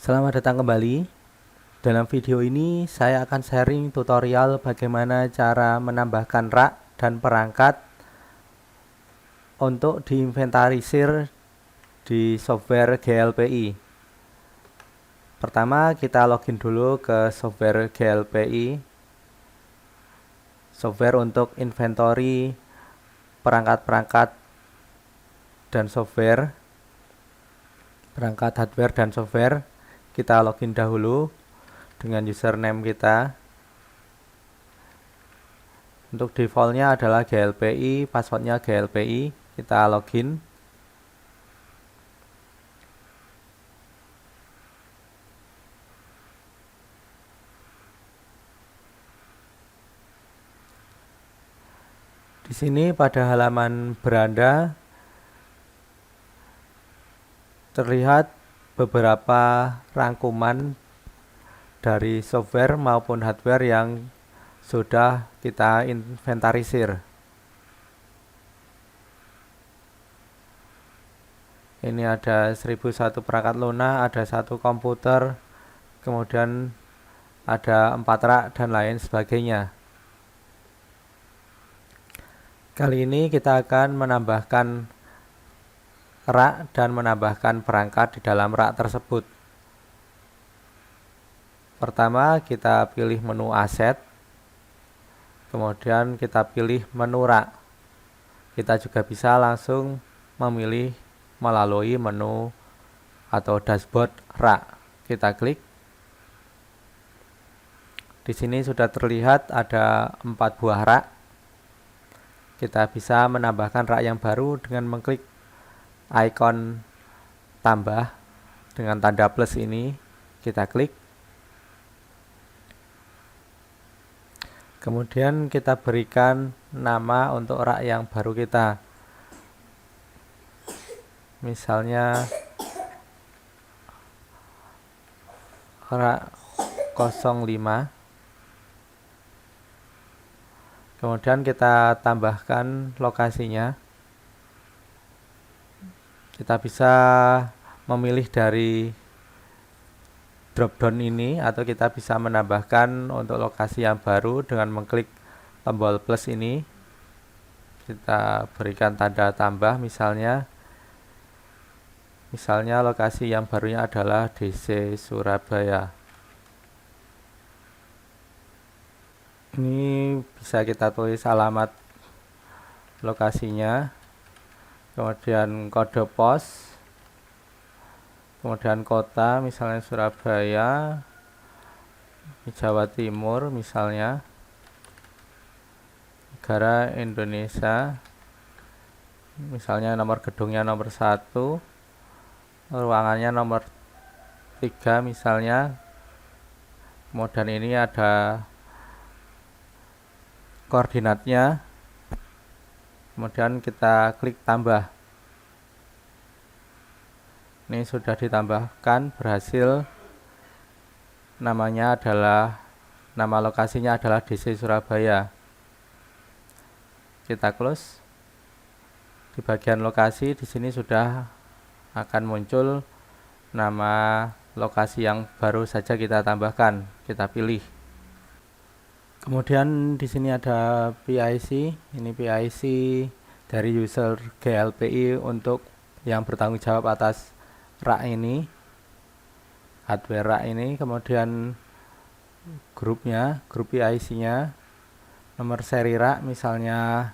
Selamat datang kembali. Dalam video ini saya akan sharing tutorial bagaimana cara menambahkan rak dan perangkat untuk diinventarisir di software GLPI. Pertama kita login dulu ke software GLPI, software untuk inventory perangkat-perangkat dan software, perangkat hardware dan software. Kita login dahulu dengan username kita. Untuk defaultnya adalah GLPI, passwordnya GLPI. Kita login. Di sini pada halaman beranda terlihat beberapa rangkuman dari software maupun hardware yang sudah kita inventarisir. Ini ada 1001 perangkat lunak, ada 1 komputer, kemudian ada 4 rak dan lain sebagainya. Kali ini kita akan menambahkan rak dan menambahkan perangkat di dalam rak tersebut. Pertama kita pilih menu aset, kemudian kita pilih menu rak. Kita juga bisa langsung memilih melalui menu atau dashboard rak. Kita klik. Di sini sudah terlihat ada 4 buah rak. Kita bisa menambahkan rak yang baru dengan mengklik ikon tambah dengan tanda plus ini. Kita klik. Kemudian kita berikan nama untuk rak yang baru kita. Misalnya rak 05. Kemudian kita tambahkan lokasinya. Kita bisa memilih dari drop-down ini, atau kita bisa menambahkan untuk lokasi yang baru dengan mengklik tombol plus ini. Kita berikan tanda tambah, misalnya lokasi yang barunya adalah DC Surabaya. Ini bisa kita tulis alamat lokasinya, kemudian kode pos, kemudian kota, misalnya Surabaya, Jawa Timur misalnya, negara Indonesia, misalnya nomor gedungnya nomor 1, ruangannya nomor 3 misalnya. Kemudian ini ada koordinatnya, kemudian kita klik tambah. Ini sudah ditambahkan, berhasil. Nama lokasinya adalah DC Surabaya. Kita close. Di bagian lokasi di sini sudah akan muncul nama lokasi yang baru saja kita tambahkan. Kita pilih. Kemudian di sini ada PIC. Ini PIC dari user GLPI untuk yang bertanggung jawab atas rak ini, hardware rak ini. Kemudian grupnya, grup PIC-nya, nomor seri rak misalnya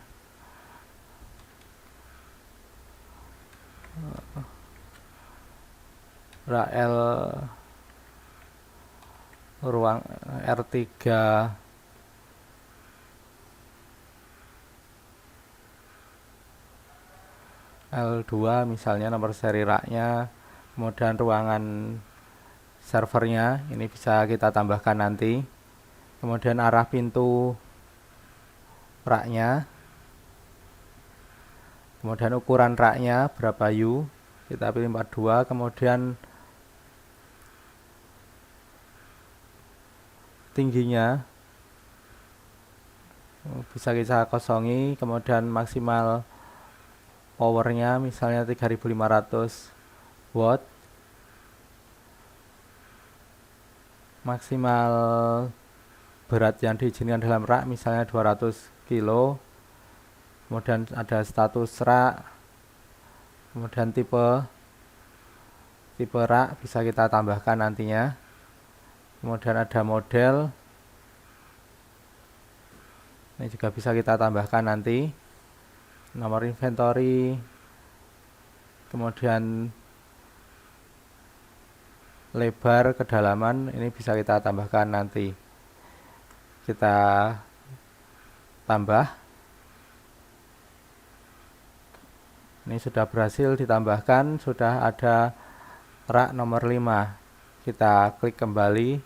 rak L ruang R3 L2 misalnya nomor seri raknya. Kemudian ruangan servernya ini bisa kita tambahkan nanti. Kemudian arah pintu raknya, kemudian ukuran raknya berapa U, kita pilih 42. Kemudian tingginya bisa kita kosongi. Kemudian maksimal powernya misalnya 3500 watt. maksimal berat yang diizinkan dalam rak misalnya 200 kilo, kemudian ada status rak, kemudian tipe rak bisa kita tambahkan nantinya, kemudian ada model, ini juga bisa kita tambahkan nanti, nomor inventory, kemudian lebar, kedalaman, ini bisa kita tambahkan nanti. Kita tambah. Ini sudah berhasil ditambahkan, sudah ada rak nomor 5. Kita klik kembali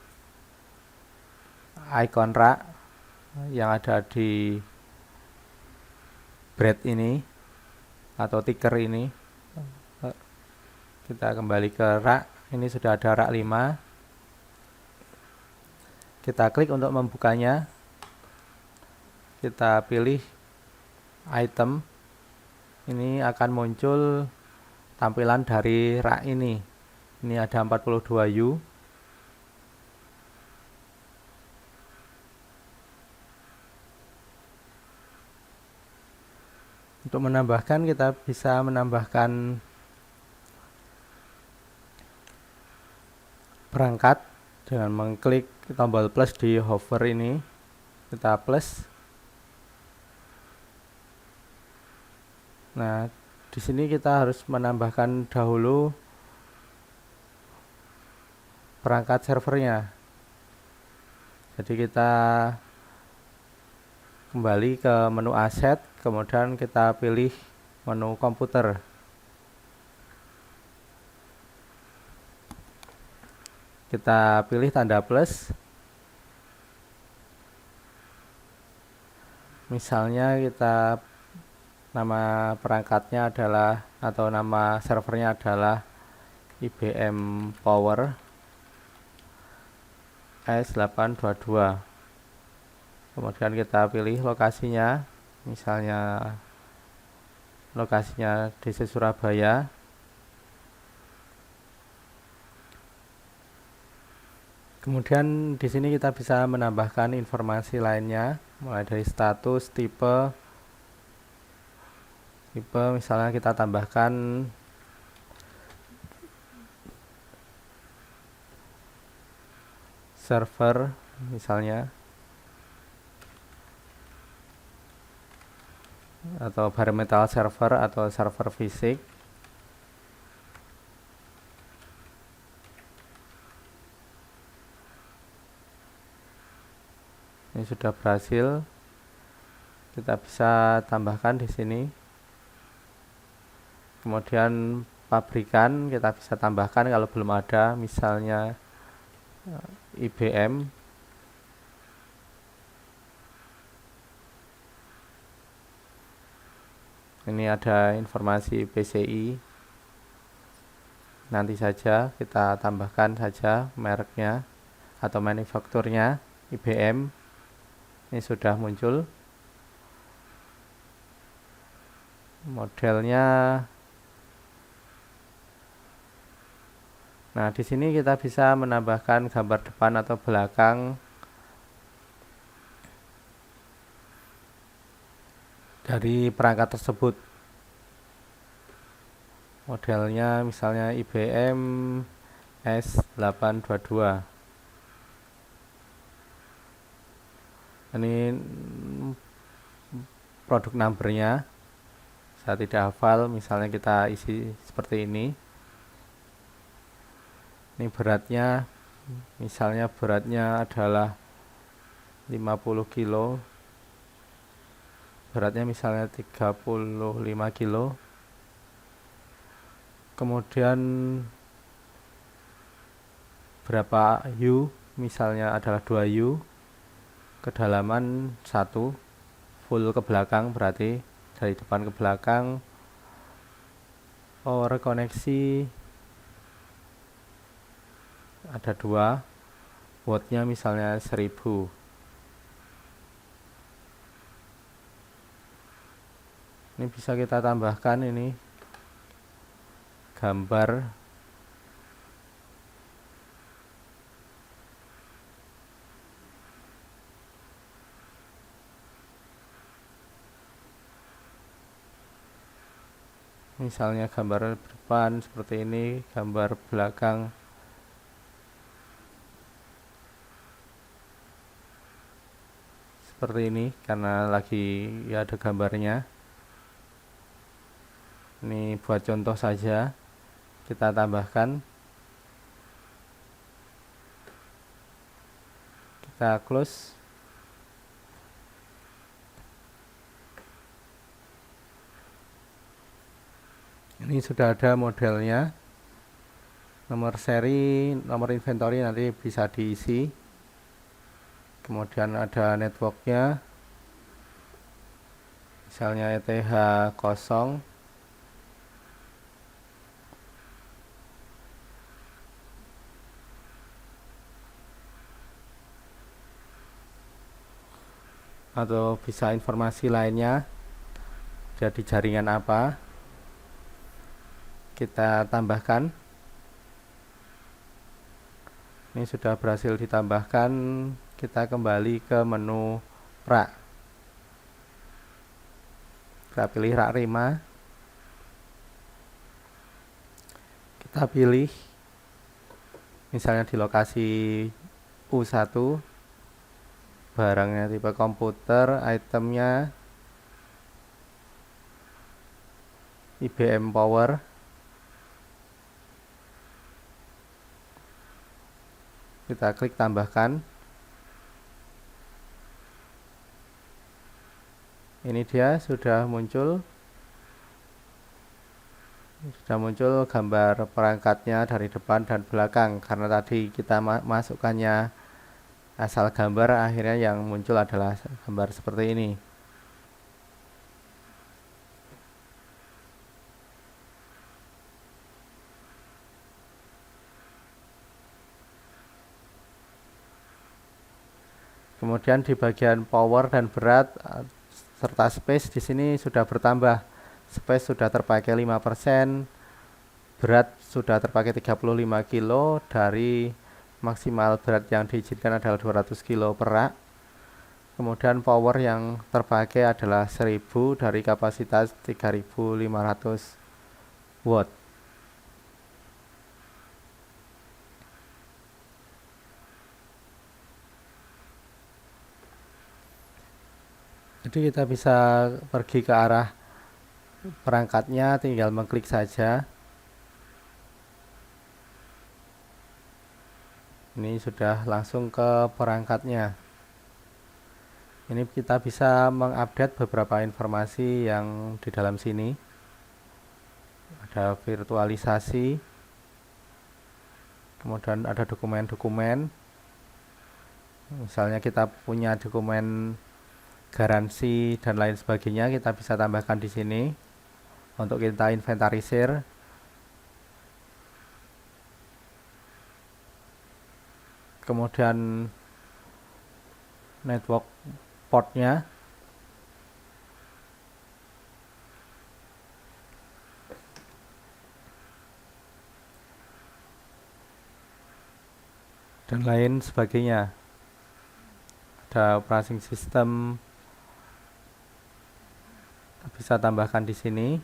icon rak yang ada di bread ini atau ticker ini. Kita kembali ke rak, ini sudah ada rak 5. Kita klik untuk membukanya. Kita pilih item. Ini akan muncul tampilan dari rak ini. Ini ada 42U. Untuk menambahkan, kita bisa menambahkan perangkat dengan mengklik tombol plus di hover ini. Kita plus. Nah, di sini kita harus menambahkan dahulu perangkat servernya. Jadi kita kembali ke menu aset, kemudian kita pilih menu komputer. Kita pilih tanda plus. Misalnya kita nama perangkatnya adalah atau nama servernya adalah IBM Power S822. Kemudian kita pilih lokasinya, misalnya lokasinya di Surabaya. Kemudian di sini kita bisa menambahkan informasi lainnya, mulai dari status, tipe misalnya kita tambahkan server misalnya, atau bare metal server atau server fisik. Ini sudah berhasil. Kita bisa tambahkan di sini. Kemudian pabrikan kita bisa tambahkan kalau belum ada, misalnya IBM. Ini ada informasi PCI. Nanti saja kita tambahkan saja mereknya atau manufakturnya IBM. Ini sudah muncul. Modelnya. Nah, di sini kita bisa menambahkan gambar depan atau belakang dari perangkat tersebut. Modelnya misalnya IBM S822. Ini produk numbernya. Saya tidak hafal, misalnya kita isi seperti ini. Ini beratnya, misalnya beratnya adalah 50 kilo. Beratnya misalnya 35 kilo. Kemudian berapa U, misalnya adalah 2U. Kedalaman 1, full ke belakang berarti dari depan ke belakang. Power koneksi ada 2, wattnya misalnya 1000. Ini bisa kita tambahkan ini gambar Misalnya gambar depan seperti ini, gambar belakang seperti ini karena lagi ya ada gambarnya. Ini buat contoh saja, kita tambahkan, kita close. Ini sudah ada modelnya, nomor seri, nomor inventory nanti bisa diisi. Kemudian ada networknya, misalnya ETH 0. Atau bisa informasi lainnya, jadi jaringan apa, kita tambahkan. Ini sudah berhasil ditambahkan, kita kembali ke menu rak. Kita pilih rak 5. Kita pilih misalnya di lokasi U1, barangnya tipe komputer, itemnya IBM Power. Kita klik tambahkan. Ini dia sudah muncul gambar perangkatnya dari depan dan belakang. Karena tadi kita masukkannya asal gambar, akhirnya yang muncul adalah gambar seperti ini. Kemudian di bagian power dan berat serta space di sini sudah bertambah. Space sudah terpakai 5%, berat sudah terpakai 35 kilo dari maksimal berat yang diizinkan adalah 200 kilo per rak. Kemudian power yang terpakai adalah 1000 dari kapasitas 3500 watt. Jadi kita bisa pergi ke arah perangkatnya, tinggal mengklik saja. Ini sudah langsung ke perangkatnya. Ini kita bisa mengupdate beberapa informasi yang di dalam sini. Ada virtualisasi, kemudian ada dokumen-dokumen. Misalnya kita punya dokumen garansi dan lain sebagainya, kita bisa tambahkan di sini untuk kita inventarisir. Kemudian network portnya, dan lain sebagainya. Ada operating system, bisa tambahkan di sini.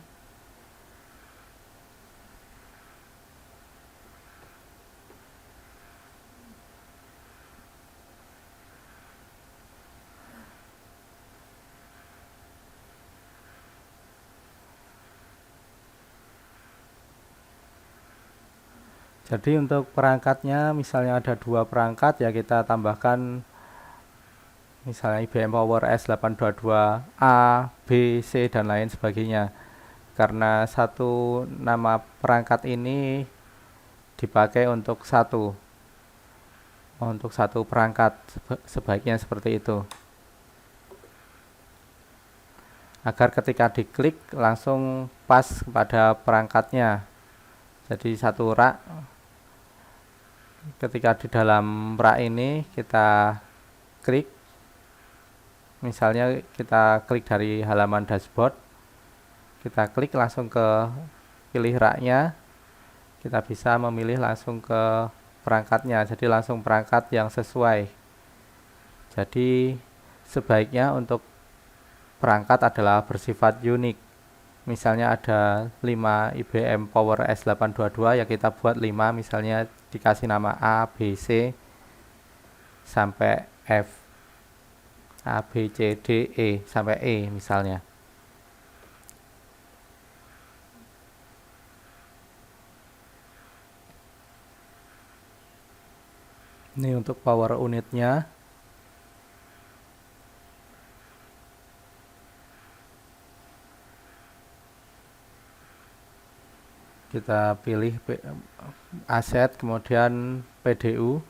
Jadi untuk perangkatnya, misalnya ada 2 perangkat, ya kita tambahkan misalnya IBM Power S822A, B, C, dan lain sebagainya. Karena satu nama perangkat ini dipakai untuk satu perangkat, sebaiknya seperti itu. Agar ketika diklik langsung pas pada perangkatnya. Jadi satu rak, ketika di dalam rak ini kita klik, misalnya kita klik dari halaman dashboard, kita klik langsung ke pilih raknya, kita bisa memilih langsung ke perangkatnya, jadi langsung perangkat yang sesuai. Jadi sebaiknya untuk perangkat adalah bersifat unik. misalnya ada 5 IBM Power S822, ya kita buat 5, misalnya dikasih nama A, B, C sampai F, A, B, C, D, E sampai E misalnya. Ini untuk power unitnya. Kita pilih aset, kemudian PDU.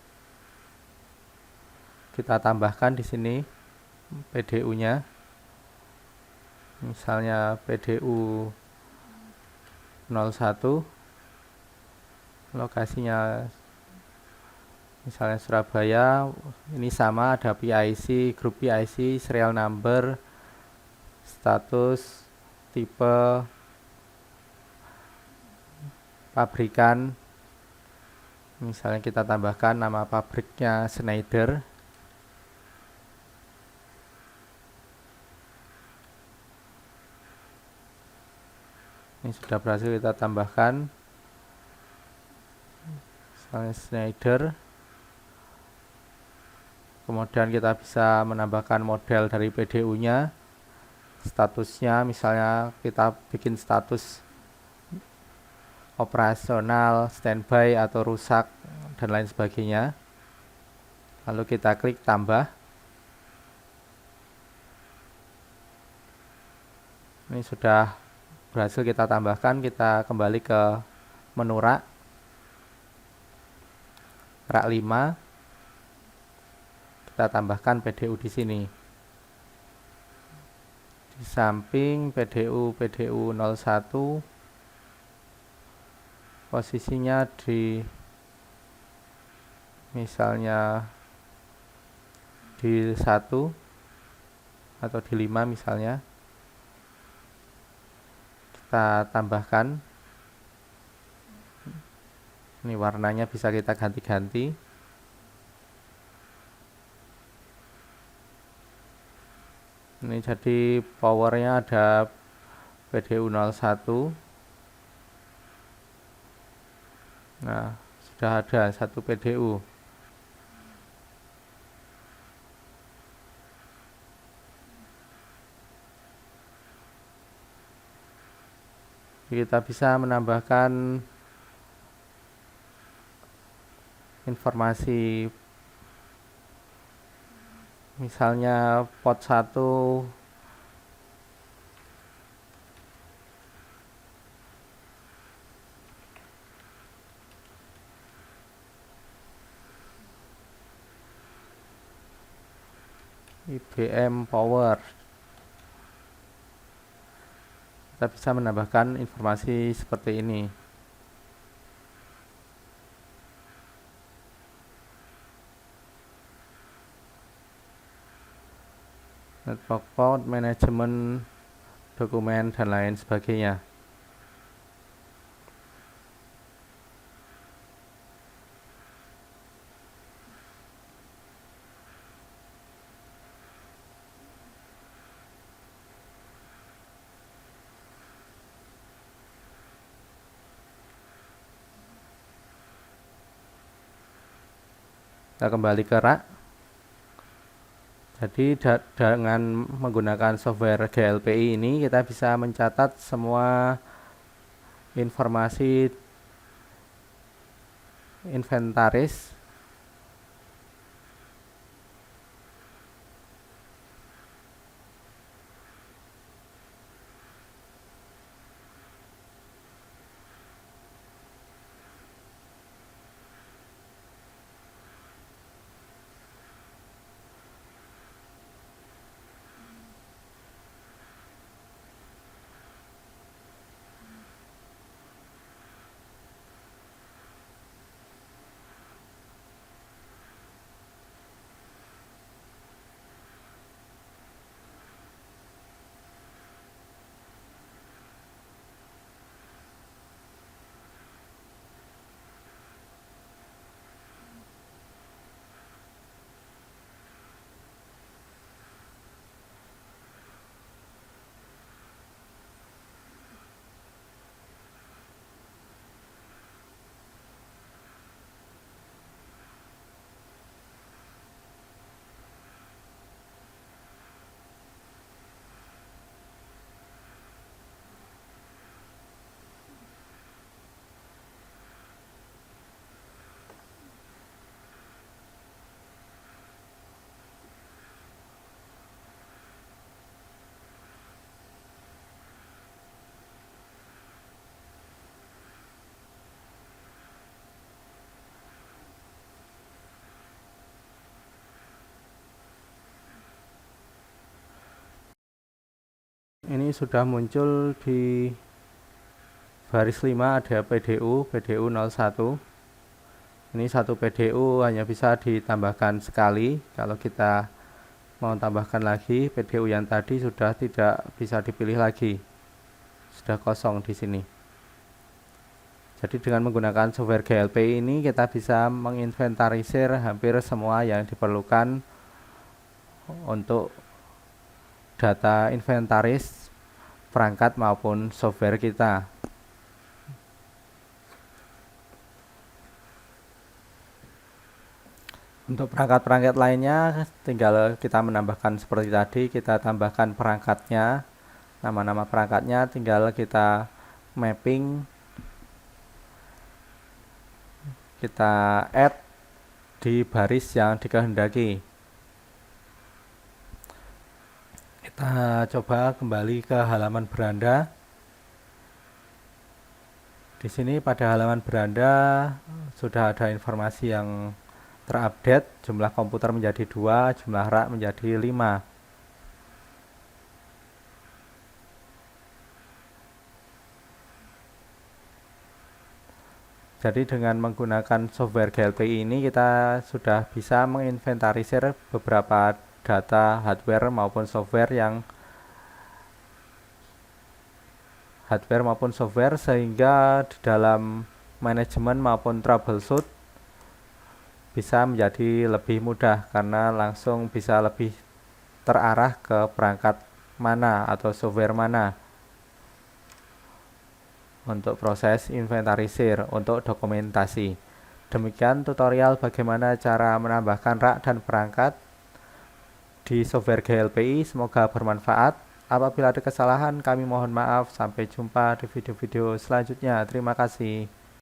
Kita tambahkan di sini PDU-nya. Misalnya PDU 01, lokasinya misalnya Surabaya. Ini sama, ada PIC, grup PIC, serial number, status, tipe, pabrikan. Misalnya kita tambahkan nama pabriknya Schneider. Ini sudah berhasil kita tambahkan, misalnya Schneider. Kemudian kita bisa menambahkan model dari PDU-nya, statusnya, misalnya kita bikin status operasional, standby, atau rusak, dan lain sebagainya. Lalu kita klik tambah. Ini sudah berhasil kita tambahkan. Kita kembali ke menu rak 5. Kita tambahkan PDU di sini. Di samping PDU 01, posisinya di misalnya di 1 atau di 5 misalnya. Kita tambahkan. Ini warnanya bisa kita ganti-ganti. Ini jadi powernya ada PDU 01. Nah, sudah ada 1 PDU. Kita bisa menambahkan informasi, misalnya pot 1 IBM Power. Kita bisa menambahkan informasi seperti ini. Network port, manajemen, dokumen, dan lain sebagainya. Kita kembali ke rak. Jadi dengan menggunakan software GLPI ini, kita bisa mencatat semua informasi inventaris, ini sudah muncul di baris 5 ada PDU 01. Ini satu PDU hanya bisa ditambahkan sekali. Kalau kita mau tambahkan lagi, PDU yang tadi sudah tidak bisa dipilih lagi, sudah kosong di sini. Jadi dengan menggunakan software GLPI ini kita bisa menginventarisir hampir semua yang diperlukan untuk data inventaris perangkat maupun software kita. Untuk perangkat-perangkat lainnya tinggal kita menambahkan seperti tadi, kita tambahkan perangkatnya, nama-nama perangkatnya tinggal kita mapping, kita add di baris yang dikehendaki. Kita coba kembali ke halaman beranda. Di sini pada halaman beranda sudah ada informasi yang terupdate, jumlah komputer menjadi 2, jumlah rak menjadi 5. Jadi dengan menggunakan software GLPI ini kita sudah bisa menginventarisir beberapa data hardware maupun software sehingga di dalam manajemen maupun troubleshoot bisa menjadi lebih mudah karena langsung bisa lebih terarah ke perangkat mana atau software mana untuk proses inventarisir untuk dokumentasi. Demikian tutorial bagaimana cara menambahkan rak dan perangkat di software GLPI. Semoga bermanfaat. Apabila ada kesalahan kami mohon maaf. Sampai jumpa di video-video selanjutnya. Terima kasih.